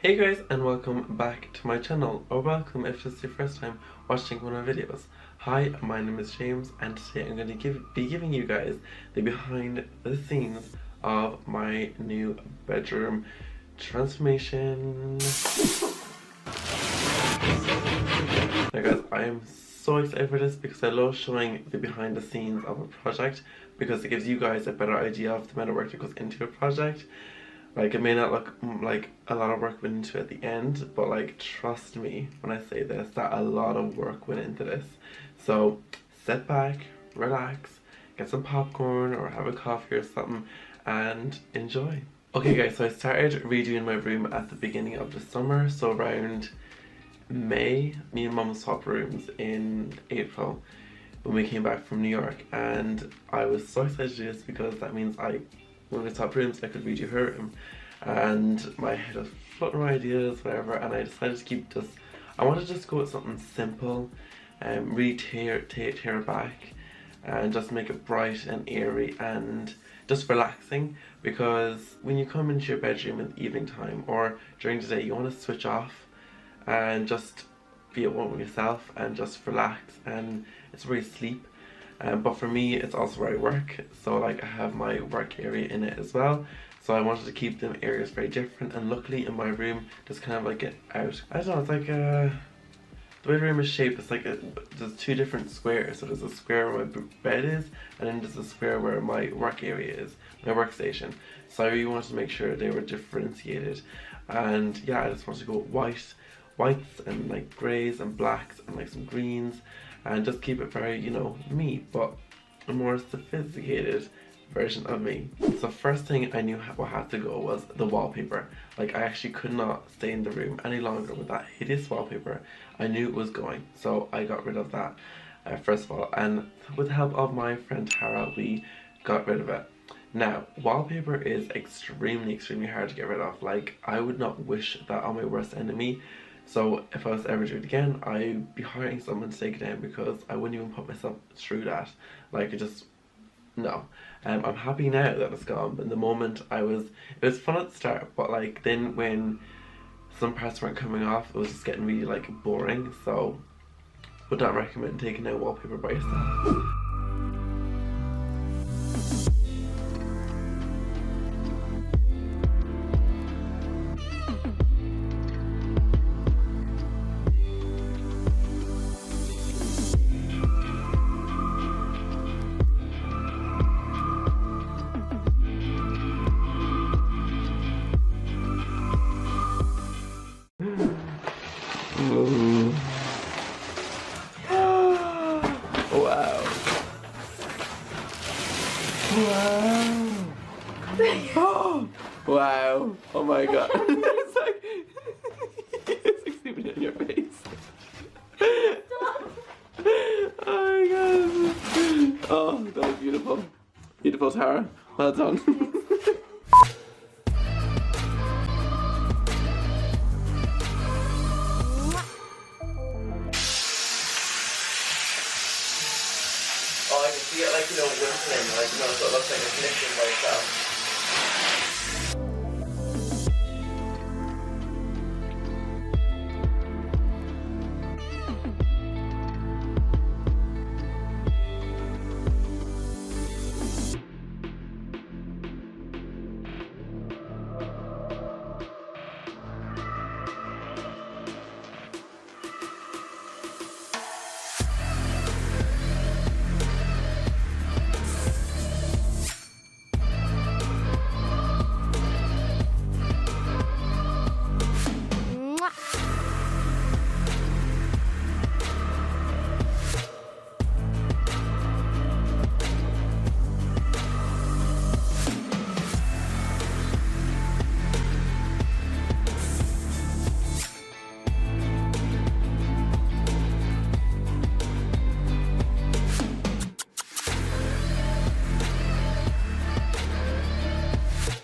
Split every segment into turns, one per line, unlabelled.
Hey guys, and welcome back to my channel, or welcome if this is your first time watching one of my videos. Hi, my name is James, and today I'm going to be giving you guys the behind the scenes of my new bedroom transformation. Now guys, I am so excited for this because I love showing the behind the scenes of a project because it gives you guys a better idea of the amount of work that goes into a project. Like, it may not look like a lot of work went into it at the end, but like, trust me when I say this, that a lot of work went into this. So sit back, relax, get some popcorn or have a coffee or something and enjoy. Okay guys, so I started redoing my room at the beginning of the summer, so around May. Me and Mum swapped rooms in April when we came back from New York, and I was so excited to do this because that means when we swapped rooms I could redo her room, and my head was floating around ideas, whatever, and I decided to keep this. I wanted to just go with something simple and really tear it back and just make it bright and airy and just relaxing, because when you come into your bedroom in the evening time or during the day, you want to switch off and just be at one with yourself and just relax, and it's really sleep. But for me, it's also where I work, so like I have my work area in it as well, so I wanted to keep them areas very different. And luckily in my room there's kind of like an out, I don't know, it's like the way the room is shaped, it's like there's two different squares. So there's a square where my bed is, and then there's a square where my work area is, my workstation. So I really wanted to make sure they were differentiated, and yeah, I just wanted to go whites and like greys and blacks and like some greens, and just keep it very, you know, me, but a more sophisticated version of me. So first thing I knew what had to go was the wallpaper. Like, I actually could not stay in the room any longer with that hideous wallpaper. I knew it was going, so I got rid of that first of all, and with the help of my friend Tara, we got rid of it. Now, wallpaper is extremely hard to get rid of. Like, I would not wish that on my worst enemy. So if I was to ever do it again, I'd be hiring someone to take it down, because I wouldn't even put myself through that. Like, it just, no. I'm happy now that it's gone, but in the moment it was fun at the start, but like then when some parts weren't coming off, it was just getting really like boring. So would not recommend taking out wallpaper by yourself. Wow. Oh, wow. Oh my god. It's like zooming in your face. Oh my god. Oh, that was beautiful. Beautiful, Tara. Well done. Oh, I can see it, like, you know, wimpling, like, you know, so it looks like it's knitting by itself.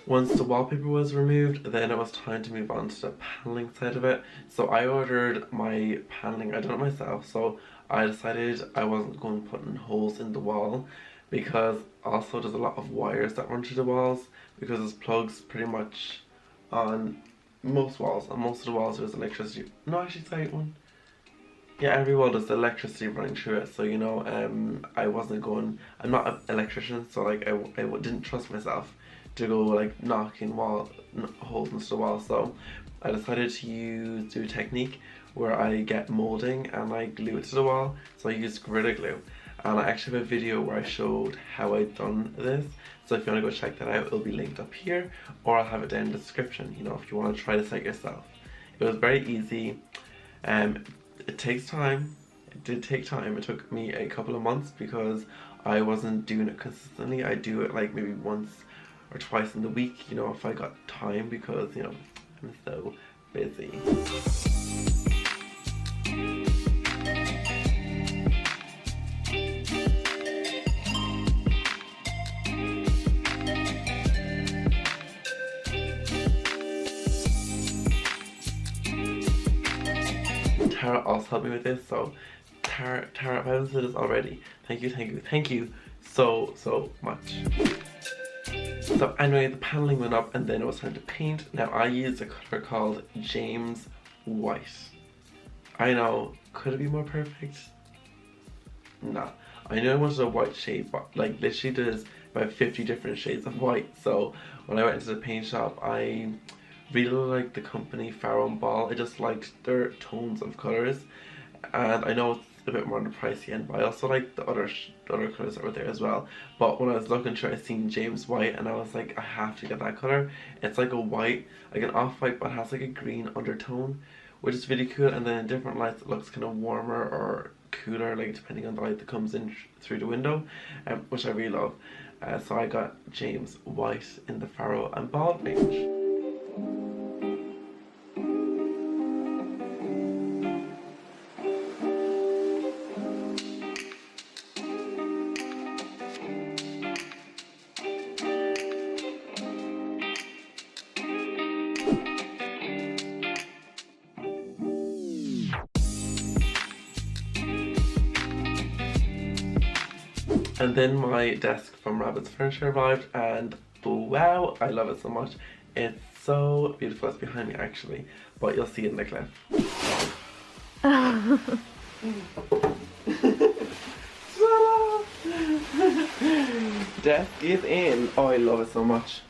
Once the wallpaper was removed, then it was time to move on to the paneling side of it. So I ordered my paneling, I done it myself, so I decided I wasn't going to put in holes in the wall, because also there's a lot of wires that run through the walls, because there's plugs pretty much on most walls, on most of the walls there's electricity. No, actually, sorry, one. Yeah, every wall there's electricity running through it. So, you know, I wasn't going, I'm not an electrician, so like I didn't trust myself to go like knocking holes into the wall. So I decided to do a technique where I get molding and I glue it to the wall. So I used Gorilla Glue. And I actually have a video where I showed how I've done this. So if you want to go check that out, it'll be linked up here, or I'll have it down in the description, you know, if you want to try this out yourself. It was very easy. It takes time. It did take time. It took me a couple of months because I wasn't doing it consistently. I do it like maybe once or twice in the week, you know, if I got time, because, you know, I'm so busy. Tara also helped me with this, so Tara, if I haven't said this already, thank you so much. So anyway, the paneling went up and then it was time to paint. Now I used a color called James White. I know, could it be more perfect? Nah. I know I wanted a white shade, but like literally there's about 50 different shades of white. So when I went into the paint shop, I really liked the company Farrow and Ball. I just liked their tones of colours, and I know it's a bit more on the pricey end, but I also like the other colours that were there as well. But when I was looking through, I seen James White and I was like, I have to get that colour. It's like a white, like an off-white, but it has like a green undertone, which is really cool. And then in different lights it looks kind of warmer or cooler, like depending on the light that comes in through the window, which I really love. So I got James White in the Farrow and Ball range. And then my desk from Rabbit's Furniture arrived, and wow, I love it so much. It's so beautiful. It's behind me actually, but you'll see it in the clip. Desk is in. Oh, I love it so much.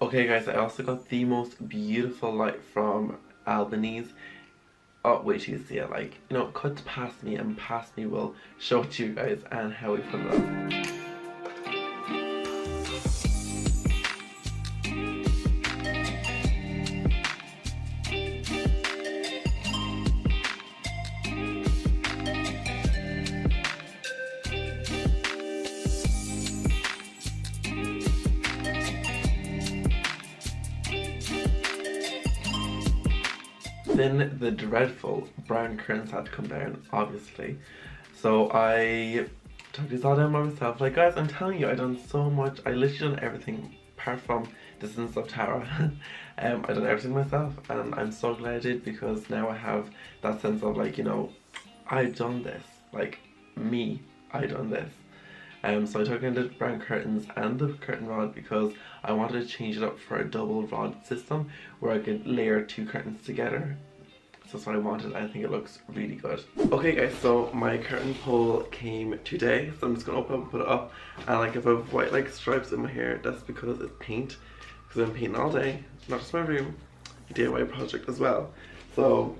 Okay guys, I also got the most beautiful light from Albanese. Oh, wait till you see it, like, you know, cut past me and past me will show it to you guys and how we put it up. Then the dreadful brown curtains had to come down, obviously. So I took these all down by myself. Like guys, I'm telling you, I've done so much. I literally done everything apart from the Sins of Tara. I've done everything myself, and I'm so glad I did, because now I have that sense of like, you know, I've done this. Like me, I done this. So I took in the brown curtains and the curtain rod because I wanted to change it up for a double rod system where I could layer two curtains together. So that's what I wanted. I think it looks really good. Okay guys, so my curtain pole came today, so I'm just gonna open up and put it up. And like if I have white like stripes in my hair, that's because it's paint. Because I've been painting all day, not just my room, DIY project as well. So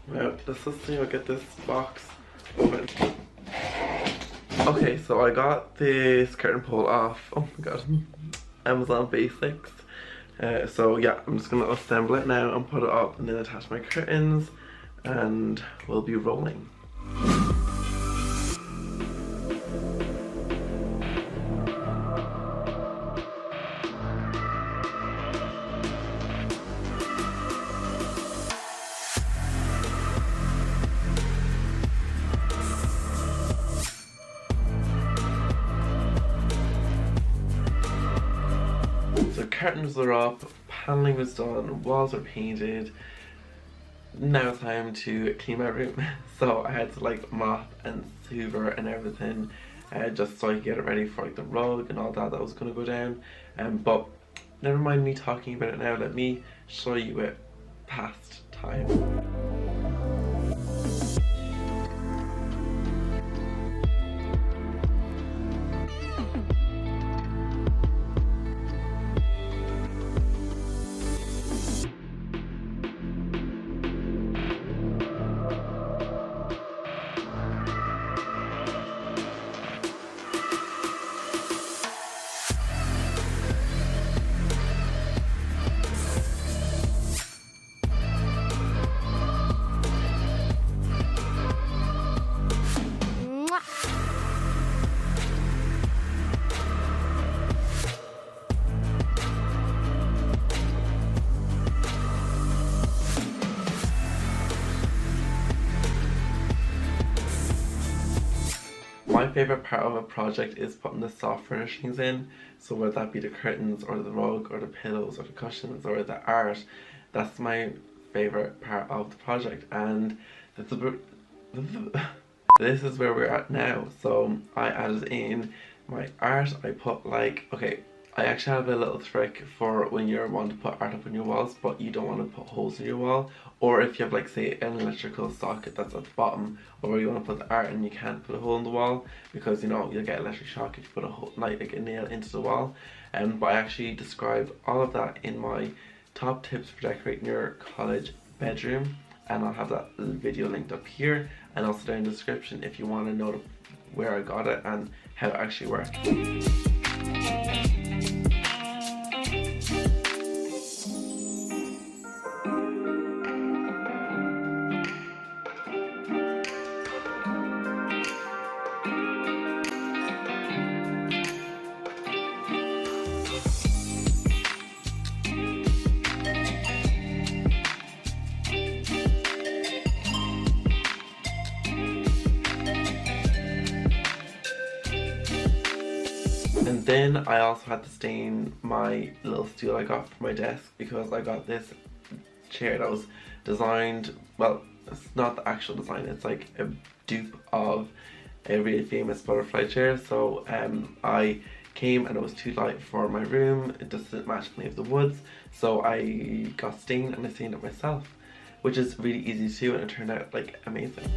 well, let's just see if I get this box open. Okay, so I got this curtain pole off, oh my god, Amazon Basics. So yeah, I'm just gonna assemble it now and put it up and then attach my curtains and we'll be rolling. So curtains are up, paneling was done, walls are painted. Now it's time to clean my room. So I had to like mop and hoover and everything, just so I could get it ready for like the rug and all that was gonna go down. But never mind me talking about it now, let me show you it past time. My favourite part of a project is putting the soft furnishings in, so whether that be the curtains or the rug or the pillows or the cushions or the art, that's my favourite part of the project. And this is where we're at now. So I added in my art. I put like, okay, I actually have a little trick for when you want to put art up on your walls but you don't want to put holes in your wall, or if you have like say an electrical socket that's at the bottom, or where you want to put the art and you can't put a hole in the wall because you know you'll get electric shock if you put a hole, like a nail into the wall. But I actually described all of that in my top tips for decorating your college bedroom, and I'll have that video linked up here and also down in the description if you want to know where I got it and how it actually works. And then I also had to stain my little stool I got for my desk, because I got this chair that was designed, well, it's not the actual design, it's like a dupe of a really famous butterfly chair. So I came and it was too light for my room, it just didn't match any of the woods, so I got stained and I stained it myself, which is really easy to do, and it turned out like amazing.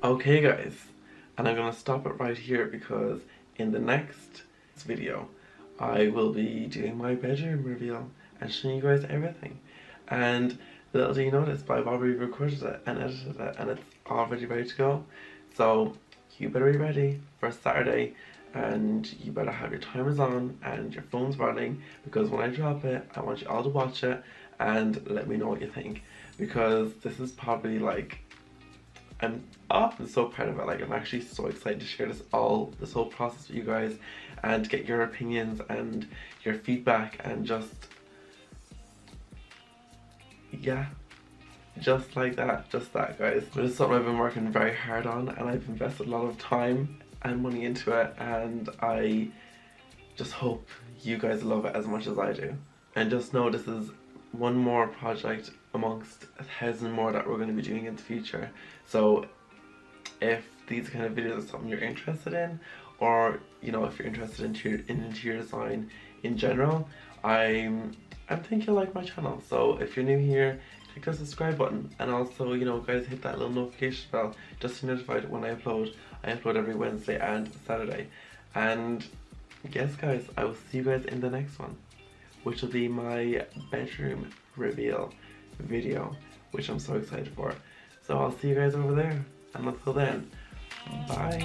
Okay guys, and I'm gonna stop it right here because in the next video I will be doing my bedroom reveal and showing you guys everything. And little do you know this, but I've already recorded it and edited it and it's already ready to go. So you better be ready for Saturday, and you better have your timers on and your phones running, because when I drop it I want you all to watch it and let me know what you think, because this is probably like, I'm so proud of it. Like, I'm actually so excited to share this whole process with you guys and get your opinions and your feedback, and just, yeah, just like that, just that guys. This is something I've been working very hard on, and I've invested a lot of time and money into it, and I just hope you guys love it as much as I do. And just know this is one more project amongst 1,000 more that we're going to be doing in the future. So if these kind of videos are something you're interested in, or you know, if you're interested in interior design in general, I think you'll like my channel. So if you're new here, click the subscribe button, and also, you know guys, hit that little notification bell just to be notified when I upload. I upload every Wednesday and Saturday. And yes guys, I will see you guys in the next one, which will be my bedroom reveal video, which I'm so excited for. So I'll see you guys over there, and until then, bye.